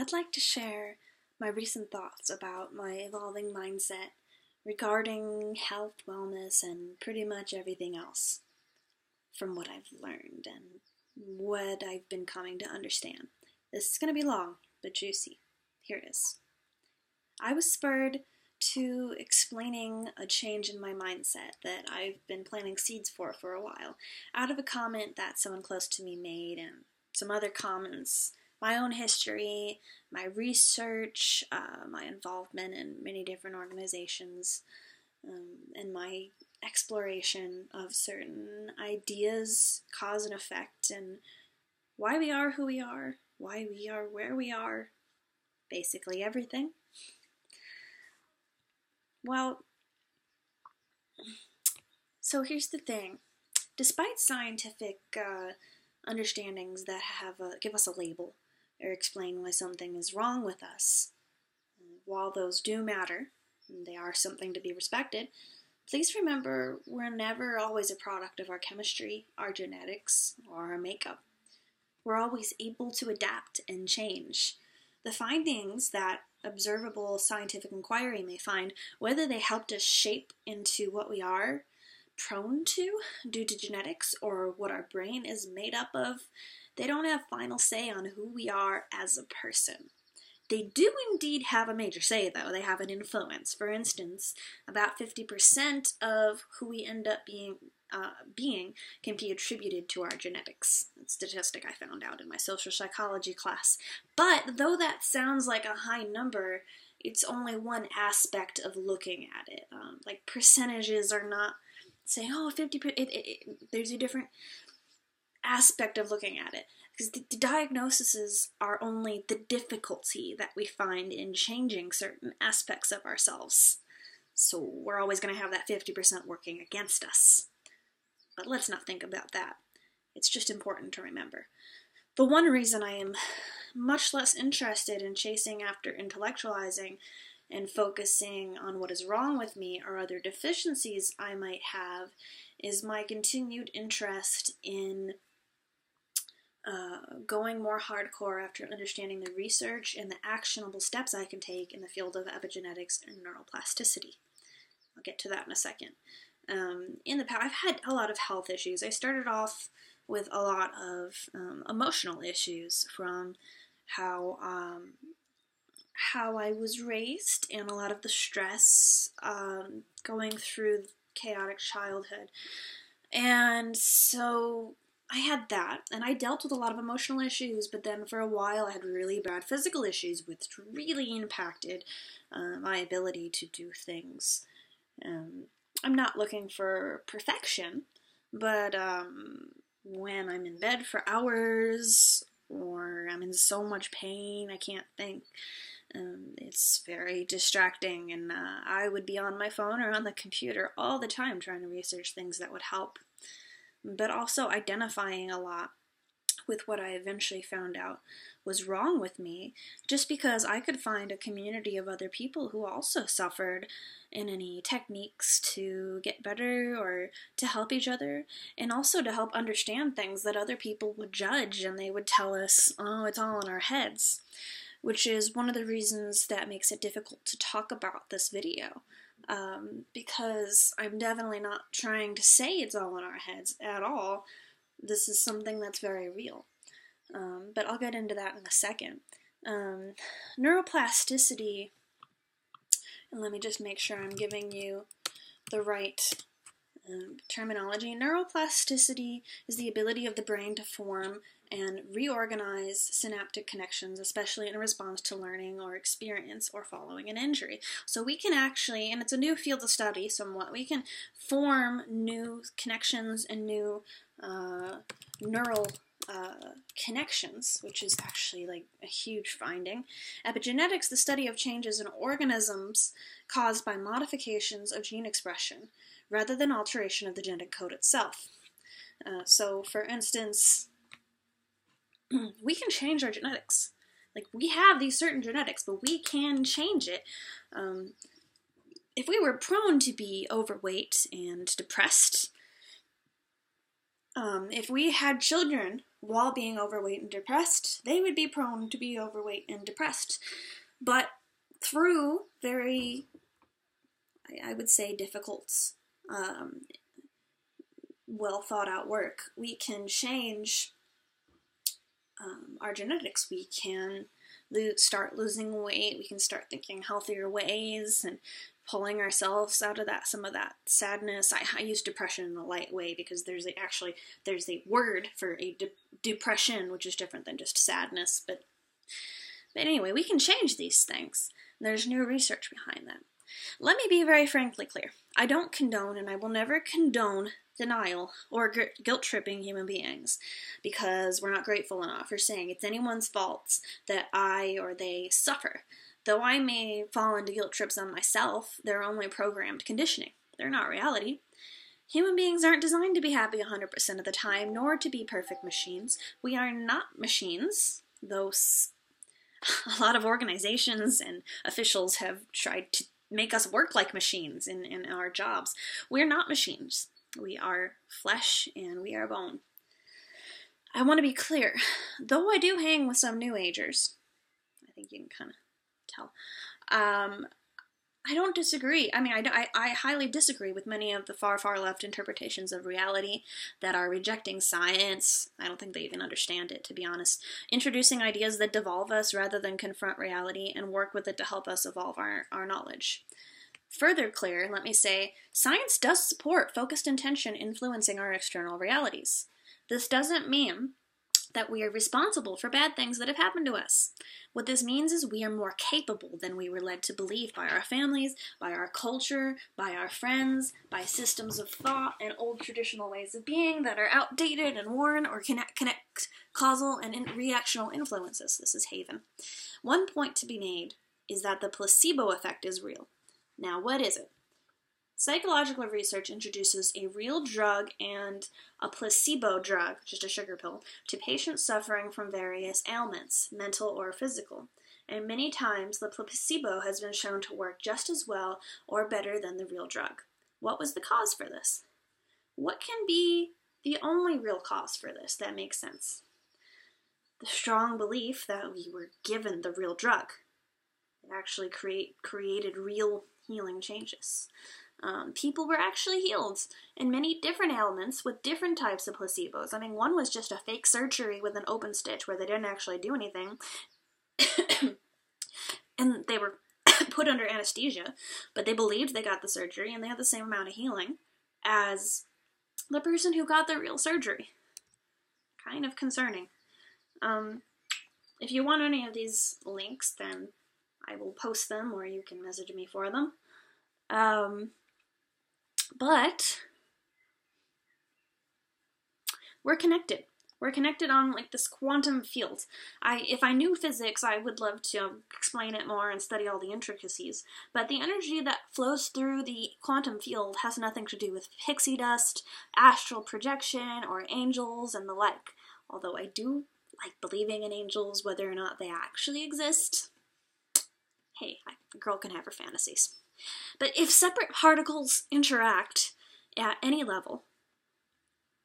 I'd like to share my recent thoughts about my evolving mindset regarding health, wellness, and pretty much everything else from what I've learned and what I've been coming to understand. This is going to be long, but juicy. Here it is. I was spurred to explaining a change in my mindset that I've been planting seeds for a while, out of a comment that someone close to me made and some other comments, my own history, my research, my involvement in many different organizations, and my exploration of certain ideas, cause and effect, and why we are who we are, why we are where we are, basically everything. Well, so here's the thing. Despite scientific understandings that give us a label or explain why something is wrong with us, while those do matter, and they are something to be respected, please remember we're never always a product of our chemistry, our genetics, or our makeup. We're always able to adapt and change. The findings that observable scientific inquiry may find, whether they helped us shape into what we are prone to due to genetics or what our brain is made up of, they don't have final say on who we are as a person. They do indeed have a major say, though. They have an influence. For instance, about 50% of who we end up being can be attributed to our genetics. That's a statistic I found out in my social psychology class. But though that sounds like a high number, it's only one aspect of looking at it. Like percentages are not saying, oh, 50%. There's a different aspect of looking at it. Because the diagnoses are only the difficulty that we find in changing certain aspects of ourselves. So we're always going to have that 50% working against us. But let's not think about that. It's just important to remember. The one reason I am much less interested in chasing after intellectualizing and focusing on what is wrong with me or other deficiencies I might have is my continued interest in going more hardcore after understanding the research and the actionable steps I can take in the field of epigenetics and neuroplasticity. I'll get to that in a second. In the past, I've had a lot of health issues. I started off with a lot of emotional issues from how I was raised and a lot of the stress going through chaotic childhood. And so I had that, and I dealt with a lot of emotional issues, but then for a while I had really bad physical issues, which really impacted my ability to do things. I'm not looking for perfection, but when I'm in bed for hours, or I'm in so much pain I can't think, it's very distracting, and I would be on my phone or on the computer all the time trying to research things that would help. But also identifying a lot with what I eventually found out was wrong with me, just because I could find a community of other people who also suffered in any techniques to get better or to help each other, and also to help understand things that other people would judge, and they would tell us, oh, it's all in our heads, which is one of the reasons that makes it difficult to talk about this video. Because I'm definitely not trying to say it's all in our heads at all. This is something that's very real. But I'll get into that in a second. Neuroplasticity, and let me just make sure I'm giving you the right terminology. Neuroplasticity is the ability of the brain to form and reorganize synaptic connections, especially in response to learning or experience or following an injury. So we can actually, and it's a new field of study somewhat, we can form new connections and new neural connections, which is actually like a huge finding. Epigenetics, the study of changes in organisms caused by modifications of gene expression, rather than alteration of the genetic code itself. So, for instance, we can change our genetics. Like, we have these certain genetics, but we can change it. If we were prone to be overweight and depressed, If we had children while being overweight and depressed, they would be prone to be overweight and depressed. But through very, I would say, difficult, well thought out work, we can change our genetics. We can start losing weight. We can start thinking healthier ways and pulling ourselves out of some of that sadness. I use depression in a light way because there's a word for a depression, which is different than just sadness. But anyway, we can change these things. There's new research behind them. Let me be very frankly clear. I don't condone, and I will never condone, denial or guilt-tripping human beings, because we're not grateful enough for saying it's anyone's fault that I or they suffer. Though I may fall into guilt trips on myself, they're only programmed conditioning. They're not reality. Human beings aren't designed to be happy 100% of the time, nor to be perfect machines. We are not machines, though a lot of organizations and officials have tried to make us work like machines in our jobs. We're not machines. We are flesh and we are bone. I want to be clear. Though I do hang with some New Agers, I think you can kind of tell, I don't disagree. I mean, I highly disagree with many of the far left interpretations of reality that are rejecting science. I don't think they even understand it, to be honest. Introducing ideas that devolve us rather than confront reality and work with it to help us evolve our knowledge. Further clear, let me say, science does support focused intention influencing our external realities. This doesn't mean that we are responsible for bad things that have happened to us. What this means is we are more capable than we were led to believe by our families, by our culture, by our friends, by systems of thought and old traditional ways of being that are outdated and worn or connect causal and reactional influences. This is Haven. One point to be made is that the placebo effect is real. Now, what is it? Psychological research introduces a real drug and a placebo drug, just a sugar pill, to patients suffering from various ailments, mental or physical. And many times the placebo has been shown to work just as well or better than the real drug. What was the cause for this? What can be the only real cause for this that makes sense? The strong belief that we were given the real drug. It actually created real healing changes. People were actually healed in many different ailments with different types of placebos. I mean, one was just a fake surgery with an open stitch where they didn't actually do anything. And they were put under anesthesia, but they believed they got the surgery and they had the same amount of healing as the person who got the real surgery. Kind of concerning. If you want any of these links, then I will post them or you can message me for them. But we're connected. We're connected on like this quantum field. If I knew physics, I would love to explain it more and study all the intricacies. But the energy that flows through the quantum field has nothing to do with pixie dust, astral projection, or angels and the like. Although I do like believing in angels, whether or not they actually exist. Hey, a girl can have her fantasies. But if separate particles interact at any level,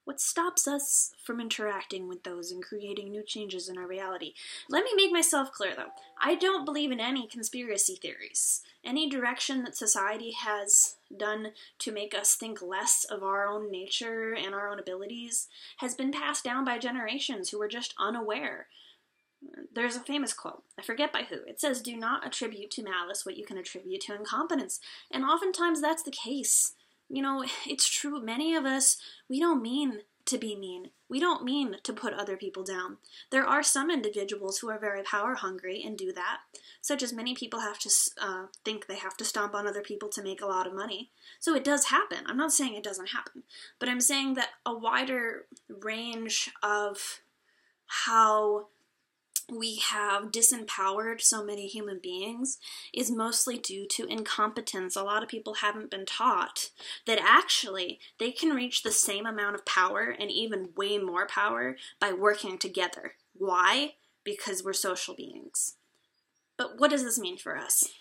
what stops us from interacting with those and creating new changes in our reality? Let me make myself clear, though. I don't believe in any conspiracy theories. Any direction that society has done to make us think less of our own nature and our own abilities has been passed down by generations who were just unaware. There's a famous quote, I forget by who. It says, "Do not attribute to malice what you can attribute to incompetence." And oftentimes that's the case. You know, it's true. Many of us, we don't mean to be mean. We don't mean to put other people down. There are some individuals who are very power hungry and do that, such as many people have to think they have to stomp on other people to make a lot of money. So it does happen. I'm not saying it doesn't happen, but I'm saying that a wider range of how we have disempowered so many human beings is mostly due to incompetence. A lot of people haven't been taught that actually they can reach the same amount of power and even way more power by working together. Why? Because we're social beings. But what does this mean for us?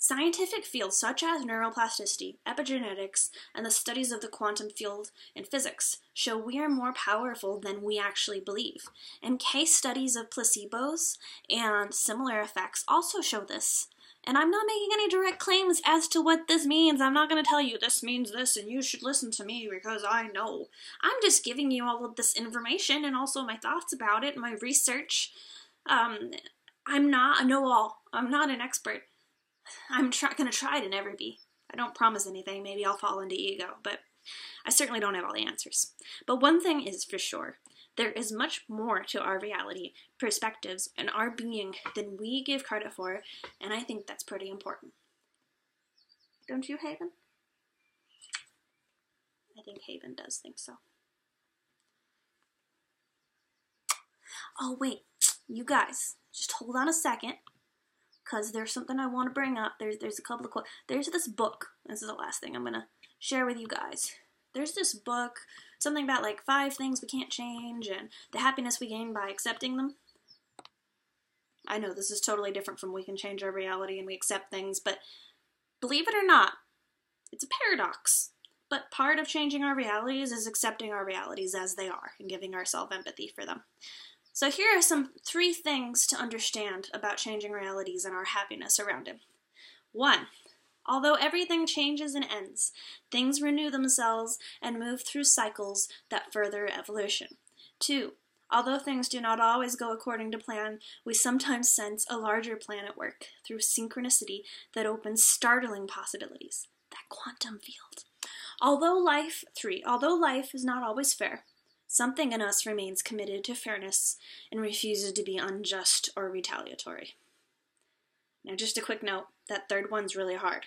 Scientific fields such as neuroplasticity, epigenetics, and the studies of the quantum field in physics show we are more powerful than we actually believe. And case studies of placebos and similar effects also show this. And I'm not making any direct claims as to what this means. I'm not going to tell you this means this and you should listen to me because I know. I'm just giving you all of this information and also my thoughts about it, my research. I'm not a know-all. I'm not an expert. I'm going to try to never be. I don't promise anything. Maybe I'll fall into ego, but I certainly don't have all the answers. But one thing is for sure. There is much more to our reality, perspectives, and our being than we give credit for, and I think that's pretty important. Don't you, Haven? I think Haven does think so. Oh, wait. You guys, just hold on a second, because there's something I want to bring up. There's a couple of quotes. There's this book. This is the last thing I'm going to share with you guys. There's this book, something about like 5 things we can't change and the happiness we gain by accepting them. I know this is totally different from we can change our reality and we accept things, but believe it or not, it's a paradox. But part of changing our realities is accepting our realities as they are and giving ourselves empathy for them. So here are 3 things to understand about changing realities and our happiness around it. 1. Although everything changes and ends, things renew themselves and move through cycles that further evolution. 2. Although things do not always go according to plan, we sometimes sense a larger plan at work through synchronicity that opens startling possibilities. That quantum field. 3. Although life is not always fair, something in us remains committed to fairness and refuses to be unjust or retaliatory. Now, just a quick note, that 3rd one's really hard.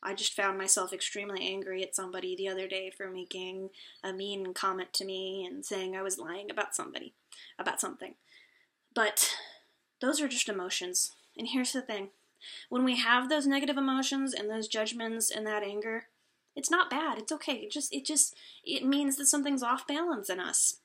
I just found myself extremely angry at somebody the other day for making a mean comment to me and saying I was lying about something. But those are just emotions. And here's the thing. When we have those negative emotions and those judgments and that anger, it's not bad. It's okay. It means that something's off balance in us.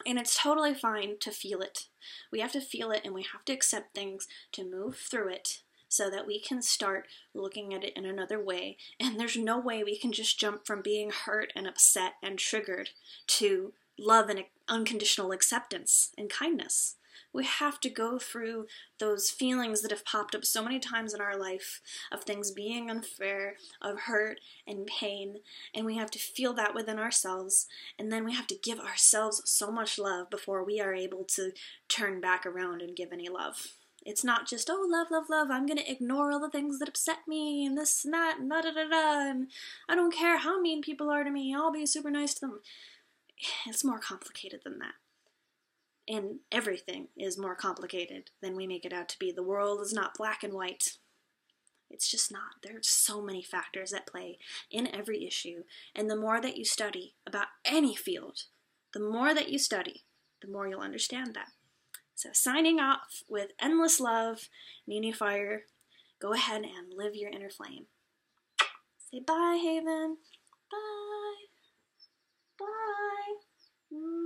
And it's totally fine to feel it. We have to feel it and we have to accept things to move through it, so that we can start looking at it in another way. And there's no way we can just jump from being hurt and upset and triggered to love and unconditional acceptance and kindness. We have to go through those feelings that have popped up so many times in our life of things being unfair, of hurt and pain, and we have to feel that within ourselves, and then we have to give ourselves so much love before we are able to turn back around and give any love. It's not just, oh, love, love, love, I'm going to ignore all the things that upset me, and this and that, and da-da-da-da, and I don't care how mean people are to me, I'll be super nice to them. It's more complicated than that. And everything is more complicated than we make it out to be. The world is not black and white. It's just not. There are so many factors at play in every issue, and the more that you study about any field, the more that you study, the more you'll understand that. So signing off with endless love, Nini Fire. Go ahead and live your inner flame. Say bye, Haven. Bye. Bye.